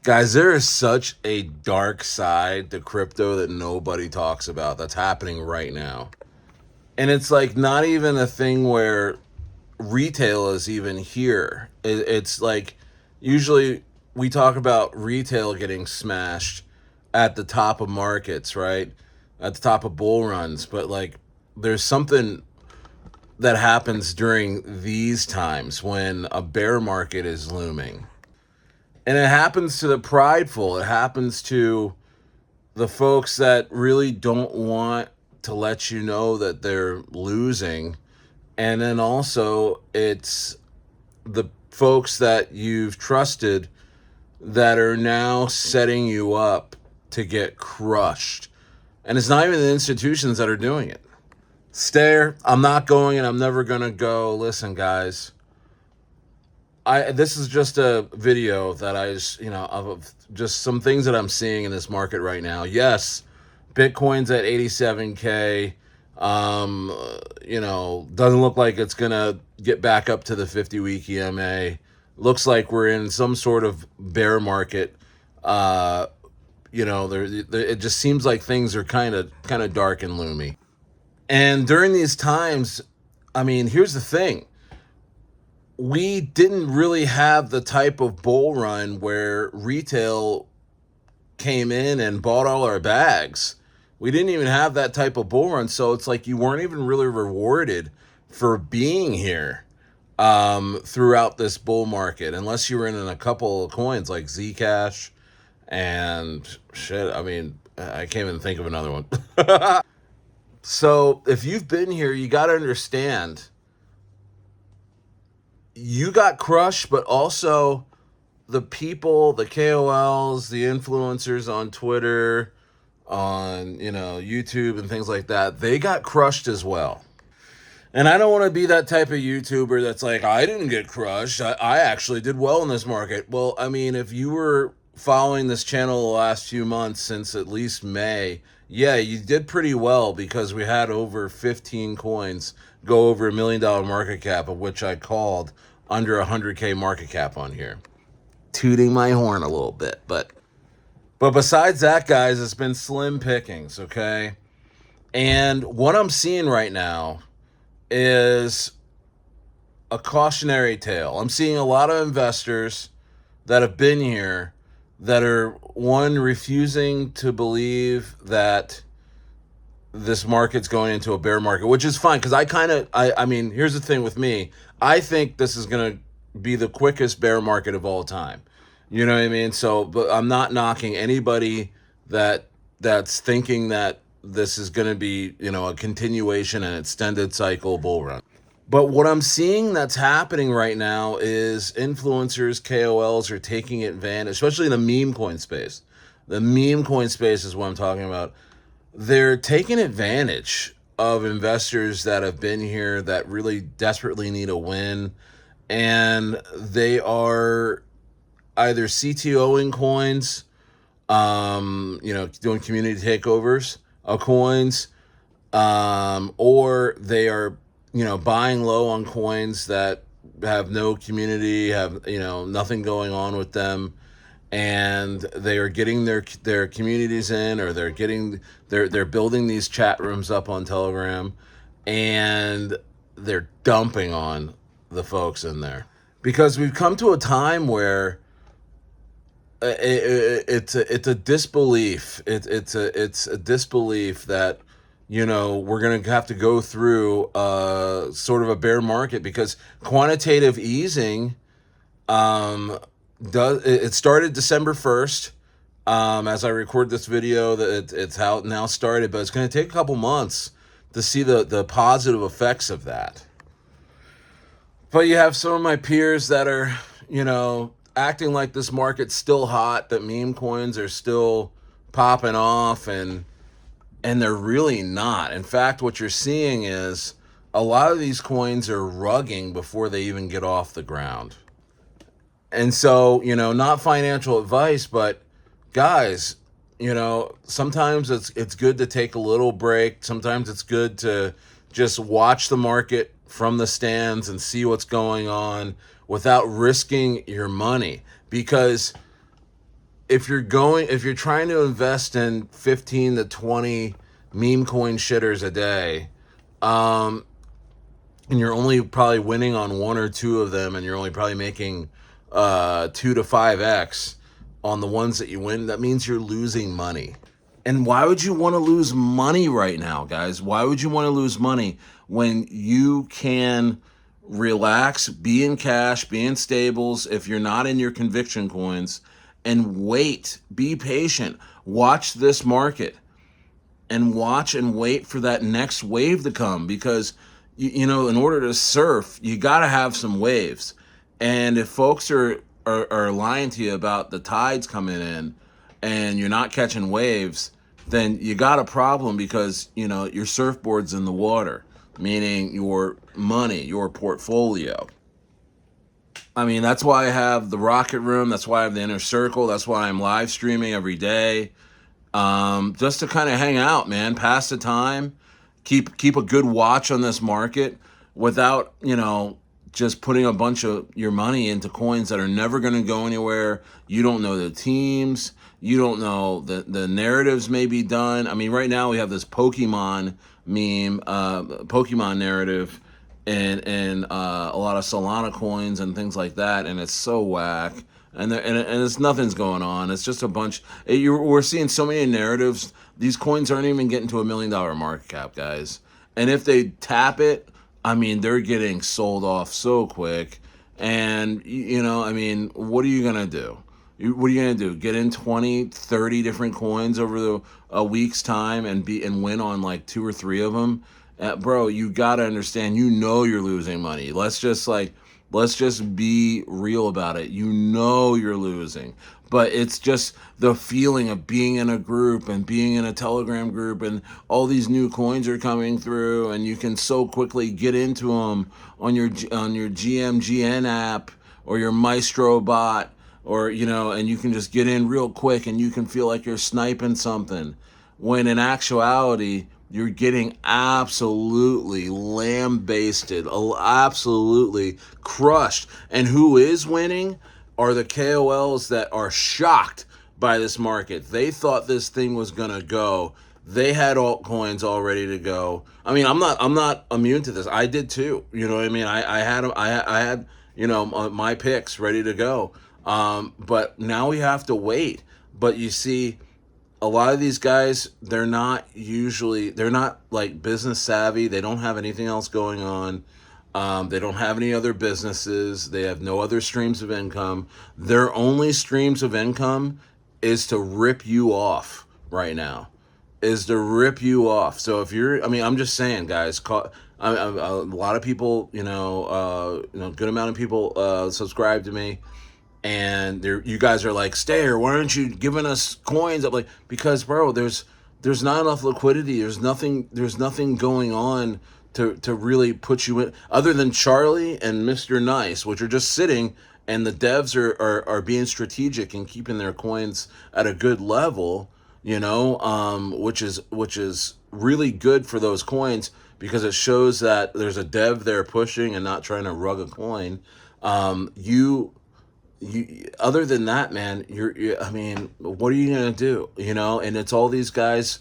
Guys, there is such a dark side to crypto that nobody talks about that's happening right now. And it's like not even a thing where retail is even here. It's like usually we talk about retail getting smashed at the top of markets, right? At the top of bull runs. But like there's something that happens during these times when a bear market is looming. And it happens to the prideful. It happens to the folks that really don't want to let you know that they're losing. And then also, it's the folks that you've trusted that are now setting you up to get crushed. And it's not even the institutions that are doing it. Stare, I'm not going and I'm never going to go. Listen, guys, this is just a video that I just, of just some things that I'm seeing in this market right now. Yes, Bitcoin's at 87K. Doesn't look like it's gonna get back up to the 50-week EMA. Looks like we're in some sort of bear market. It just seems like things are kind of dark and loomy. And during these times, I mean, here's the thing. We didn't really have the type of bull run where retail came in and bought all our bags. We didn't even have that type of bull run, so it's like you weren't even really rewarded for being here throughout this bull market, unless you were in a couple of coins like Zcash and shit. I mean, I can't even think of another one. So if you've been here, you got to understand you got crushed, but also the people, the KOLs, the influencers on Twitter, on YouTube and things like that, they got crushed as well. And I don't want to be that type of YouTuber that's like, I didn't get crushed. I actually did well in this market. Well, I mean, if you were following this channel the last few months, since at least May, yeah, you did pretty well because we had over 15 coins go over $1 million market cap, of which I called under 100K market cap on here. Tooting my horn a little bit, but besides that, guys, it's been slim pickings, okay? And what I'm seeing right now is a cautionary tale. I'm seeing a lot of investors that have been here that are, one, refusing to believe that this market's going into a bear market, which is fine, because I mean, here's the thing with me. I think this is going to be the quickest bear market of all time. You know what I mean? So, but I'm not knocking anybody that's thinking that this is going to be, a continuation and extended cycle bull run. But what I'm seeing that's happening right now is influencers, KOLs are taking advantage, especially in the meme coin space. The meme coin space is what I'm talking about. They're taking advantage of investors that have been here that really desperately need a win, and they are either CTOing coins, doing community takeovers of coins, or they are, buying low on coins that have no community, have, nothing going on with them, and they are getting their communities in, or they're building these chat rooms up on Telegram, and they're dumping on the folks in there. Because we've come to a time where it's a disbelief. It's a disbelief that we're gonna have to go through sort of a bear market, because quantitative easing it started December 1st. As I record this video, that it's how it now started, but it's going to take a couple months to see the positive effects of that. But you have some of my peers that are, acting like this market's still hot, that meme coins are still popping off, and they're really not. In fact, what you're seeing is a lot of these coins are rugging before they even get off the ground. And so, not financial advice, but guys, sometimes it's good to take a little break. Sometimes it's good to just watch the market from the stands and see what's going on without risking your money. Because if you're trying to invest in 15 to 20 meme coin shitters a day, um, and you're only probably winning on one or two of them, and you're only probably making 2 to 5x on the ones that you win, that means you're losing money. And why would you want to lose money right now, guys? Why would you want to lose money when you can relax, be in cash, be in stables if you're not in your conviction coins, and wait, be patient, watch this market and watch and wait for that next wave to come, because you know, in order to surf you got to have some waves. And if folks are lying to you about the tides coming in and you're not catching waves, then you got a problem, because you know your surfboard's in the water, meaning your money, your portfolio. I mean, that's why I have the Rocket Room, that's why I have the Inner Circle, that's why I'm live streaming every day, just to kind of hang out, man, pass the time, keep a good watch on this market without, you know, just putting a bunch of your money into coins that are never going to go anywhere. You don't know the teams, you don't know the narratives may be done. I mean, right now we have this Pokemon meme, Pokemon narrative, and a lot of Solana coins and things like that, and it's so whack. And it's nothing's going on. It's just a bunch. We're seeing so many narratives. These coins aren't even getting to $1 million market cap, guys. And if they tap it, I mean, they're getting sold off so quick. And you know, I mean, what are you gonna do? What are you gonna do? Get in 20, 30 different coins over a week's time and win on like two or three of them? Bro, you gotta understand. You know you're losing money. Let's just be real about it. You know you're losing. But it's just the feeling of being in a group and being in a Telegram group, and all these new coins are coming through, and you can so quickly get into them on your GMGN app or your Maestro bot, or you know, and you can just get in real quick and you can feel like you're sniping something, when in actuality you're getting absolutely lambasted, absolutely crushed. And who is winning are the KOLs that are shocked by this market. They thought this thing was gonna go. They had altcoins all ready to go. I mean, I'm not immune to this. I did too. You know what I mean? I had you know my picks ready to go. But now we have to wait. But you see, a lot of these guys, they're not like business savvy. They don't have anything else going on. They don't have any other businesses. They have no other streams of income. Their only streams of income is to rip you off right now. Is to rip you off. So if you're, I mean, I'm just saying, guys. A lot of people, good amount of people subscribe to me, and you guys are like, Stayer, why aren't you giving us coins? I'm like, because bro, there's not enough liquidity. There's nothing going on to really put you in, other than Charlie and MNice, which are just sitting, and the devs are being strategic and keeping their coins at a good level, you know, which is really good for those coins, because it shows that there's a dev there pushing and not trying to rug a coin. You other than that, man, I mean, what are you gonna do? You know, and it's all these guys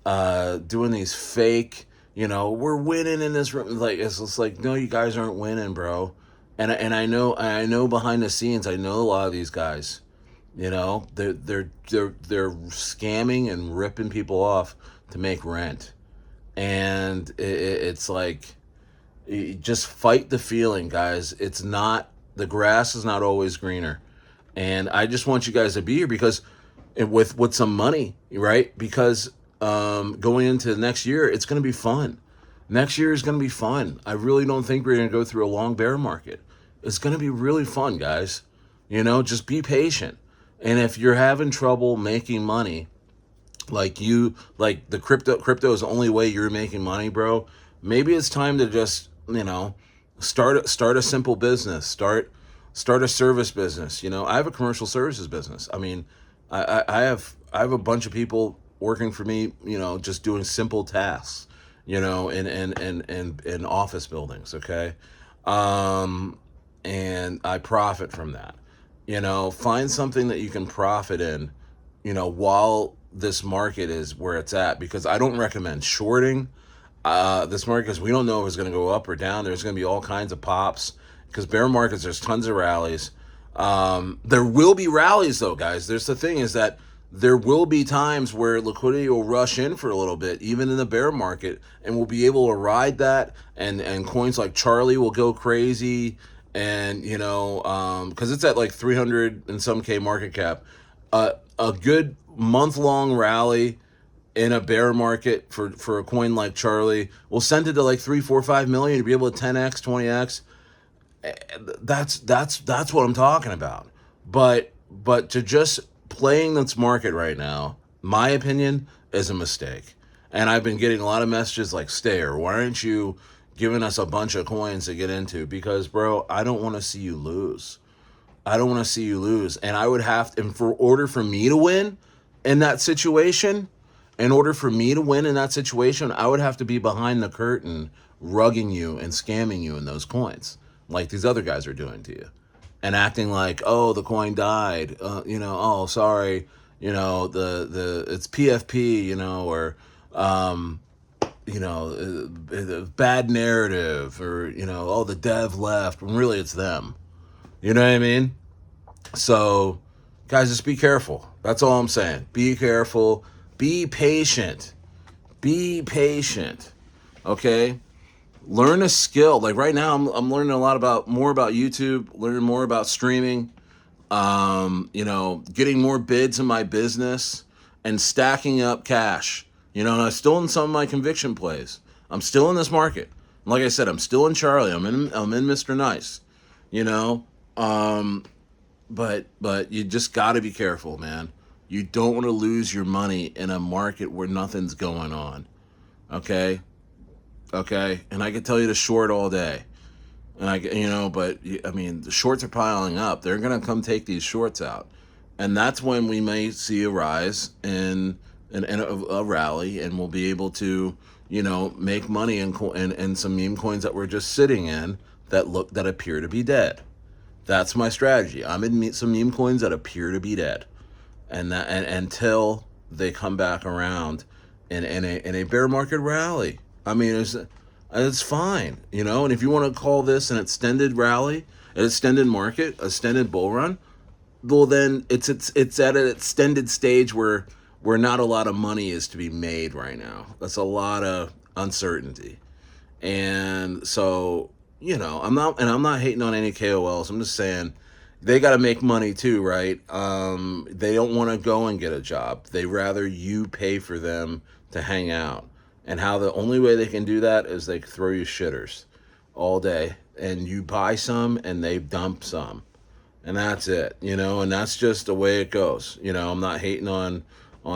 doing these fake, you know, we're winning in this room. Like, it's just like, no, you guys aren't winning, bro. And I know behind the scenes, I know a lot of these guys. You know, they're scamming and ripping people off to make rent, and it's like, you just fight the feeling, guys. It's not, the grass is not always greener, and I just want you guys to be here, because with some money, right? Because going into next year, it's going to be fun. Next year is going to be fun. I really don't think we're going to go through a long bear market. It's going to be really fun, guys. You know, just be patient. And if you're having trouble making money, like the crypto is the only way you're making money, bro, maybe it's time to just, you know, start a simple business, start a service business. You know, I have a commercial services business. I mean, I have a bunch of people working for me, you know, just doing simple tasks, you know, in office buildings, okay? And I profit from that. Find something that you can profit in, while this market is where it's at, because I don't recommend shorting this market, because we don't know if it's going to go up or down. There's going to be all kinds of pops, because bear markets, there's tons of rallies. There will be rallies though, guys. There's the thing is that there will be times where liquidity will rush in for a little bit, even in the bear market, and we'll be able to ride that. And coins like Charlie will go crazy, and because it's at like 300 and some K market cap. A good month-long rally in a bear market for a coin like Charlie will send it to like 3, 4, 5 million to be able to 10x, 20x. That's what I'm talking about. But to just playing this market right now, my opinion, is a mistake. And I've been getting a lot of messages like, Stayer, why aren't you giving us a bunch of coins to get into? Because, bro, I don't want to see you lose. I don't want to see you lose. And I would have to, and for order for me to win in that situation, I would have to be behind the curtain, rugging you and scamming you in those coins, like these other guys are doing to you, and acting like, oh, the coin died, oh, sorry, the it's PFP, or bad narrative, or oh, the dev left, when really it's them. You know what I mean? So, guys, just be careful. That's all I'm saying. Be careful. Be patient. Be patient. Okay? Learn a skill. Like right now, I'm learning a lot more about YouTube, learning more about streaming, getting more bids in my business, and stacking up cash. And I'm still in some of my conviction plays. I'm still in this market. Like I said, I'm still in Charlie. I'm in Mr. Nice. But you just got to be careful, man. You don't want to lose your money in a market where nothing's going on. Okay? And I could tell you to short all day. But the shorts are piling up. They're going to come take these shorts out. And that's when we may see a rise in a rally, and we'll be able to, make money in some meme coins that we're just sitting in that appear to be dead. That's my strategy. I'm in some meme coins that appear to be dead, and until they come back around in a bear market rally. It's fine, And if you want to call this an extended rally, an extended market, extended bull run, well then it's at an extended stage where not a lot of money is to be made right now. That's a lot of uncertainty, and so. I'm not hating on any KOLs. I'm just saying they got to make money too, right? They don't want to go and get a job. They rather you pay for them to hang out. And how the only way they can do that is they throw you shitters all day, and you buy some and they dump some, and that's it. And that's just the way it goes. I'm not hating on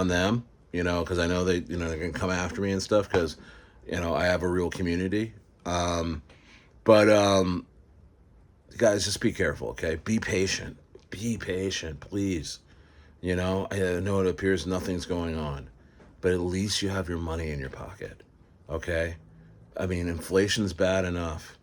them, because I know they're gonna come after me and stuff, because I have a real community. But guys, just be careful, okay? Be patient. Be patient, please. I know it appears nothing's going on, but at least you have your money in your pocket, okay? Inflation's bad enough,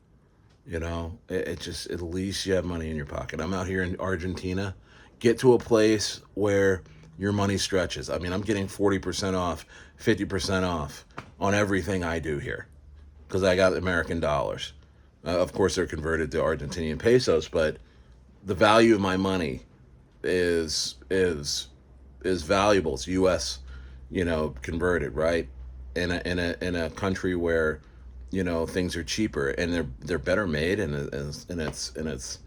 it just, at least you have money in your pocket. I'm out here in Argentina. Get to a place where your money stretches. I'm getting 40% off, 50% off on everything I do here, because I got American dollars. Of course, they're converted to Argentinian pesos, but the value of my money is valuable. It's U.S. Converted, right? In a country where things are cheaper and they're better made, and it's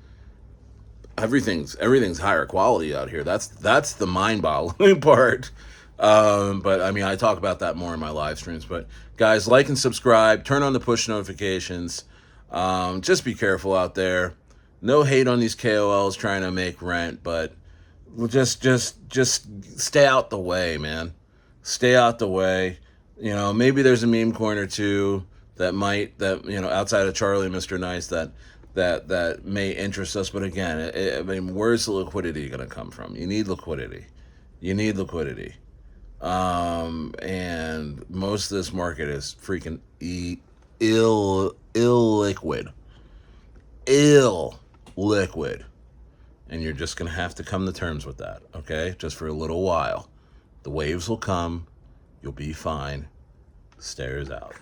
everything's higher quality out here. That's the mind-boggling part. But I talk about that more in my live streams. But guys, like and subscribe. Turn on the push notifications. Just be careful out there. No hate on these KOLs trying to make rent, but just stay out the way, man. Stay out the way. Maybe there's a meme coin or two that outside of Charlie and Mr. Nice that may interest us. But again, where's the liquidity going to come from? You need liquidity. And most of this market is freaking illiquid. And you're just going to have to come to terms with that, okay? Just for a little while. The waves will come. You'll be fine. Stairs out.